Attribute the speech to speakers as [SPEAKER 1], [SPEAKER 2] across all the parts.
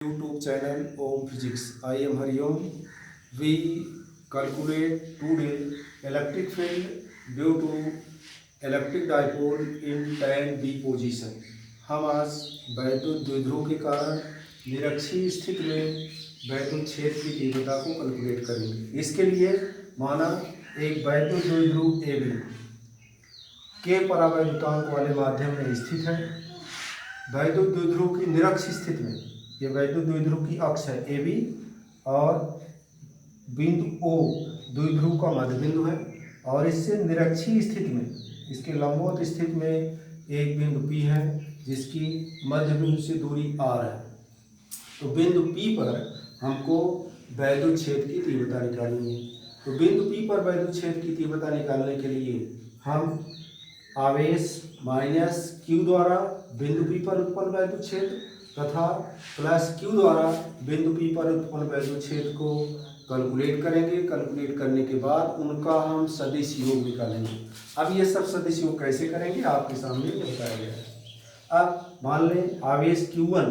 [SPEAKER 1] YouTube channel Om Physics. I am Hariom. We calculate today electric field due to electric dipole in tan B position. हम आज वैद्युत द्विध्रुव के कारण निरक्षीय स्थिति में वैद्युत क्षेत्र की तीव्रता को कैलकुलेट करेंगे। इसके लिए माना एक वैद्युत द्विध्रुव AB के परावैद्युतांक वाले माध्यम में स्थित है। वैद्युत द्विध्रुव की निरक्षीय स्थिति में ये वैद्युत द्विध्रुव की अक्ष है AB और बिंदु O द्विध्रुव का मध्य बिंदु है और इससे निरक्षीय स्थिति में इसके लंबवत स्थिति में एक बिंदु P है जिसकी मध्य बिंदु से दूरी R है। तो बिंदु P पर हमको वैद्युत क्षेत्र की तीव्रता निकालनी है। तो बिंदु P पर वैद्युत क्षेत्र की तीव्रता निकालने के लिए हम आवेश माइनस Q द्वारा बिंदु P पर उत्पन्न वैद्युत क्षेत्र तथा प्लस Q द्वारा बिंदु P पर उत्पन्न वैद्युत क्षेत्र को कैलकुलेट करेंगे। कैलकुलेट करने के बाद उनका हम सदिश योग निकालेंगे। अब ये सब सदिश योग कैसे करेंगे आपके सामने बताया गया है। अब मान लें आवेश Q1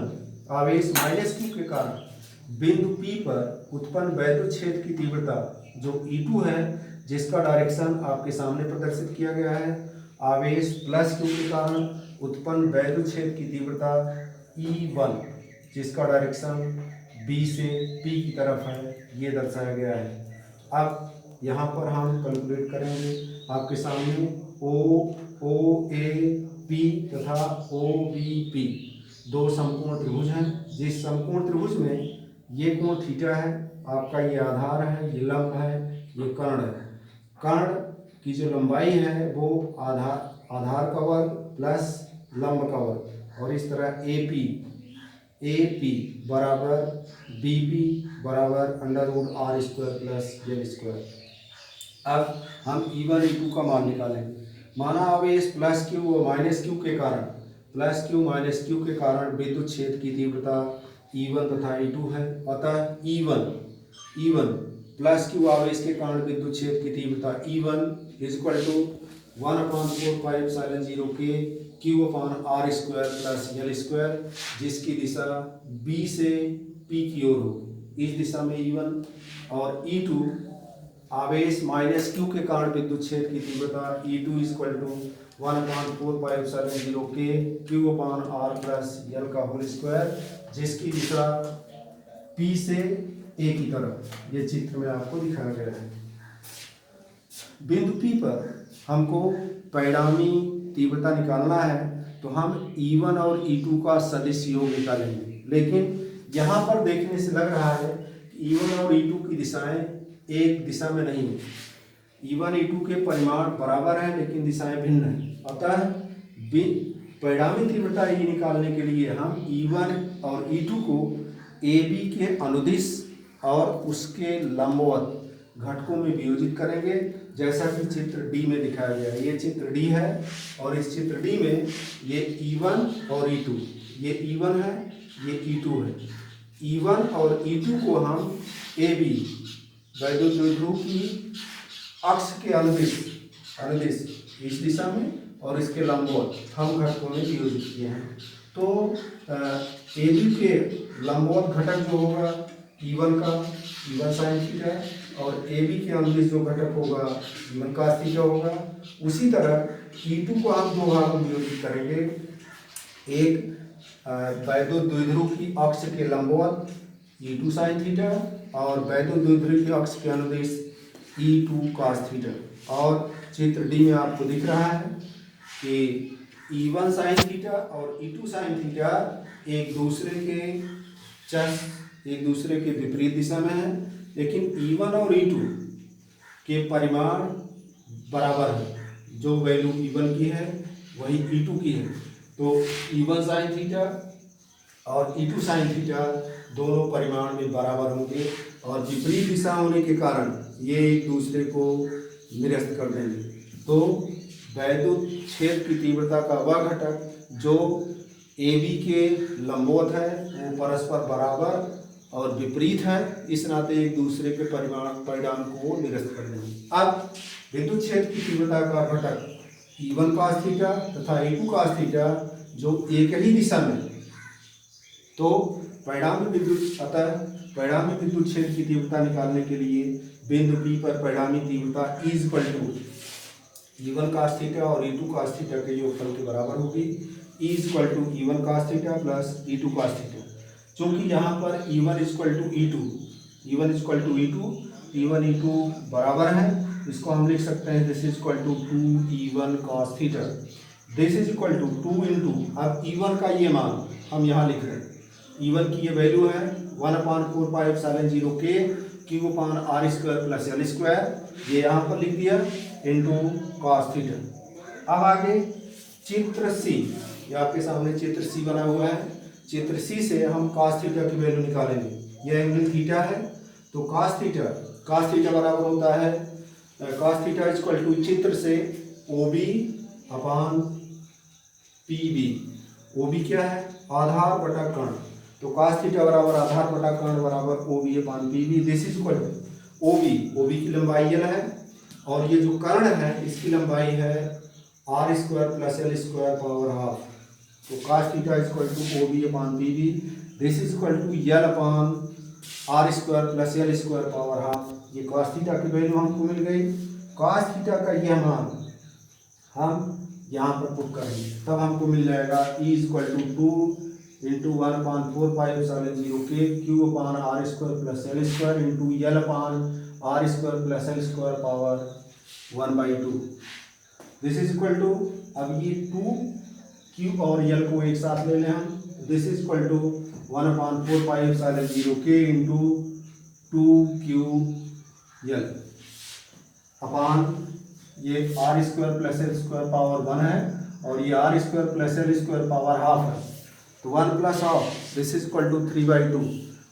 [SPEAKER 1] आवेश माइनस Q के कारण बिंदु P पर उत्पन्न वैद्युत क्षेत्र की तीव्रता जो E2 है जिसका डायरेक्शन आपके सामने प्रदर्शित किया गया है। आवेश प्लस Q के कारण उत्पन्न वैद्युत क्षेत्र की तीव्रता E1 जिसका डायरेक्शन B से P की तरफ है, ये दर्शाया गया है। अब यहाँ पर हम कैलकुलेट करेंगे। आपके सामने OOAP तथा OBP दो समकोण त्रिभुज हैं। जिस समकोण त्रिभुज में ये कोण थीटा है, आपका ये आधार है, ये लंब है, ये कर्ण है। कर्ण की जो लंबाई है वो आधार का वर्ग प्लस लंब का वर्ग और इस तरह AP बराबर BP बराबर √R² प्लस L²। अब हम E1 E2 का मान निकालेंगे। माना आवेश प्लस Q और माइनस Q के कारण विद्युत क्षेत्र की तीव्रता E1 तथा E2 है। अतः E1 प्लस Q आवेश के कारण विद्युत क्षेत्र की तीव्रता E1 equal to 1/4πε0 K Q/R² plus L² जिसकी दिशा B से P की ओर होगी। इस दिशा में E1 और E2 आवेश माइनस Q के कारण विद्युत क्षेत्र की तीव्रता E2 equal to 1/4πε0 K Q/R plus L का होल स्क्वायर जिसकी दिशा P से A की तरफ ये चित्र में आपको दिखाया गया है। बिंदु P पर हमको परिणामी तीव्रता निकालना है तो हम E1 और E2 का सदिश योग निकालेंगे। लेकिन यहाँ पर देखने से लग रहा है कि E1 और E2 की दिशाएं एक दिशा में नहीं है। E1 E2 के परिमाण बराबर हैं लेकिन दिशाएं भिन्न हैं। अतः परिणामी तीव्रता E निकालने के लिए हम E1 और E2 को AB के अनुदिश और उसके लंबवत घटकों में वियोजित करेंगे जैसा कि चित्र D में दिखाया गया है। ये चित्र D है और इस चित्र D में ये E1 और E2 ये E1 है, ये E2 है। E1 और E2 को हम AB वैद्युत द्विध्रुव की अक्ष के अनुदिश इस दिशा में और इसके लंबवत हम घटकों में वियोजित किए हैं। तो AB के लंबवत घटक जो होगा E1 का E1 sin थीटा और AB के अनुदिश जो घटक होगा E1 cos थीटा होगा। उसी तरह E2 को हम दो भागों में वियोजित करेंगे। एक वैद्युत द्विध्रुव की अक्ष के लंबवत E2 sin थीटा और वैद्युत द्विध्रुव की अक्ष के अनुदिश E2 cos थीटा। और चित्र D में आपको दिख रहा है कि E1 sin थीटा और E2 sin थीटा एक दूसरे के विपरीत दिशा में है, लेकिन E1 और E2 के परिमाण बराबर है। जो वैल्यू E1 की है वही E2 की है। तो E1 sin थीटा और E2 sin थीटा दोनों परिमाण में बराबर होंगे और विपरीत दिशा होने के कारण ये एक दूसरे को निरस्त कर देंगे। तो वैद्युत क्षेत्र की तीव्रता का वह घटक जो AB के लंबवत है वो परस्पर बराबर और विपरीत है, इस नाते एक दूसरे के परिणाम को निरस्त कर देंगे। अब विद्युत क्षेत्र की तीव्रता का घटक E1 cos थीटा तथा E2 cos थीटा जो एक ही दिशा में, तो परिणामी विद्युत क्षेत्र की तीव्रता निकालने के लिए बिंदु P पर परिणामी तीव्रता is equal to E1 cos theta और E2 cos थीटा के योगफल के बराबर होगी। Is equal to E1 cos theta plus E2 cos theta. चूंकि यहाँ पर E1 इक्वल टू E2 बराबर है, इसको हम लिख सकते हैं this is equal to 2E1 cos theta. This is equal to 2 into, अब E1 का ये मान हम यहाँ लिख रहे हैं, E1 की ये वैल्यू है 1/4πε0 के Q/r² प्लस L², ये यहाँ पर लिख दिया, इंटू cos थीटा। अब आगे चित्र सी, ये आपके सामने चित्र सी बना हुआ है। चित्र सी से हम cos थीटा की वैल्यू निकालेंगे। यह एंगल थीटा है, तो cos थीटा बराबर होता है cos थीटा इक्वल टू चित्र से OB/PB। OB क्या है? आधार बटा कर्ण, तो cos थीटा बराबर आधार बटा कर्ण बराबर OB/PB। This is equal to OB की लंबाई L है, और ये जो कर्ण है इसकी लंबाई है r² plus L² power half. तो cos theta equal to OB/PB। This is equal to L/r² plus L² power half. ये cos थीटा की वैल्यू हमको मिल गई। cos थीटा का यह मान हम यहाँ पर पुट करेंगे, तब हमको मिल जाएगा E इक्वल टू 2 इंटू 1/4πε0 के Q/r² plus L² into L/r² plus L² power 1/2। This is equal to, अब ये 2Q और L को एक साथ ले लें हम, दिस इज इक्वल टू 1/4πε0 के इंटू 2QL अपान ये r² प्लस L² पावर 1 है, और ये r² plus L² power half है, तो 1 plus half, this is equal to 3/2।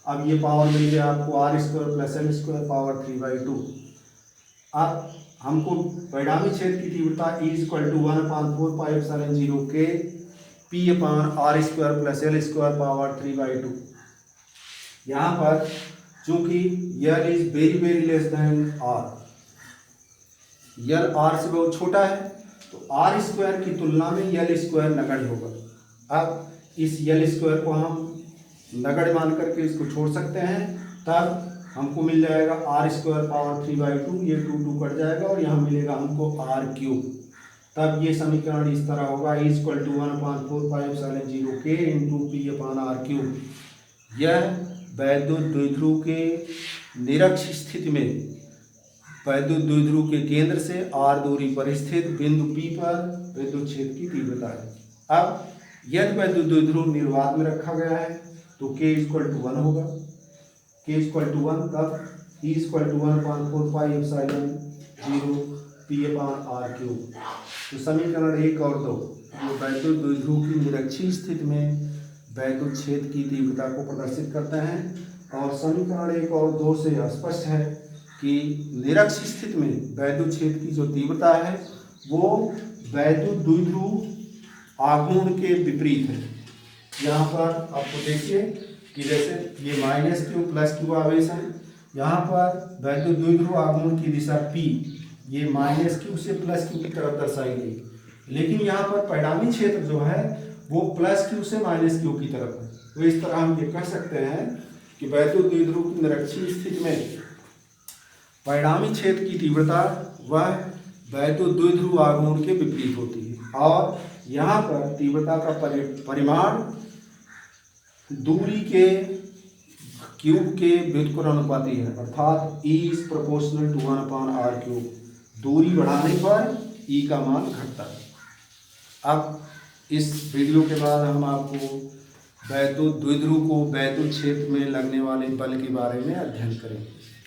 [SPEAKER 1] अब ये पावर मिल गया आपको r² प्लस L² पावर 3/2। अब हमको परिणामी क्षेत्र की तीव्रता E इक्वल टू 1/4πε0 के P/r² प्लस L² पावर 3/2। यहाँ पर चूंकि L is very very less than R, L R से बहुत छोटा है, तो r² की तुलना में L² नगण्य होगा। अब इस L² को हम नगण्य मान करके इसको छोड़ सकते हैं, तब हमको मिल जाएगा r² पावर 3/2, ये 2 कट जाएगा और यहाँ मिलेगा हमको r³। तब ये समीकरण इस तरह होगा E इक्वल टू 1/4πε0 के इंटू P/r³। यह वैद्युत द्विध्रुव के निरक्ष स्थिति में वैद्युत द्विध्रुव के केंद्र से r दूरी पर स्थित बिंदु P पर विद्युत क्षेत्र की तीव्रता है। अब यदि वैद्युत द्विध्रुव निर्वात में रखा गया है तो K इक्वल टू 1 होगा। K इक्वल टू 1, तब E इक्वल टू 1/4πε0 P/r³। तो समीकरण 1 और 2 जो वैद्युत द्विध्रुव की निरक्षीय स्थिति में वैद्युत क्षेत्र की तीव्रता को प्रदर्शित करते हैं, और समीकरण 1 और 2 से स्पष्ट है कि निरक्ष स्थिति में वैद्युत क्षेत्र की जो तीव्रता है वो वैद्युत द्विध्रुव आघूर्ण के विपरीत है। यहाँ पर आपको देखिए कि जैसे ये -Q प्लस Q आवेश है, यहाँ पर वैद्युत द्विध्रुव आघूर्ण की दिशा P ये -Q से +Q की तरफ दर्शाई गई, लेकिन यहाँ पर परिणामी क्षेत्र जो है वो +Q से -Q की तरफ है। तो इस तरह हम ये कह सकते हैं कि वैद्युत द्विध्रुव की निरक्षीय स्थिति में परिणामी क्षेत्र की तीव्रता वह वैद्युत द्विध्रुव आघूर्ण के विपरीत होती है, और यहाँ पर तीव्रता का परिमाण दूरी के क्यूब के व्युत्क्रमानुपाती है, अर्थात E is proportional to 1/r³। दूरी बढ़ाने पर E का मान घटता है। अब इस वीडियो के बाद हम आपको वैद्युत द्विध्रुव को वैद्युत क्षेत्र में लगने वाले बल के बारे में अध्ययन करेंगे।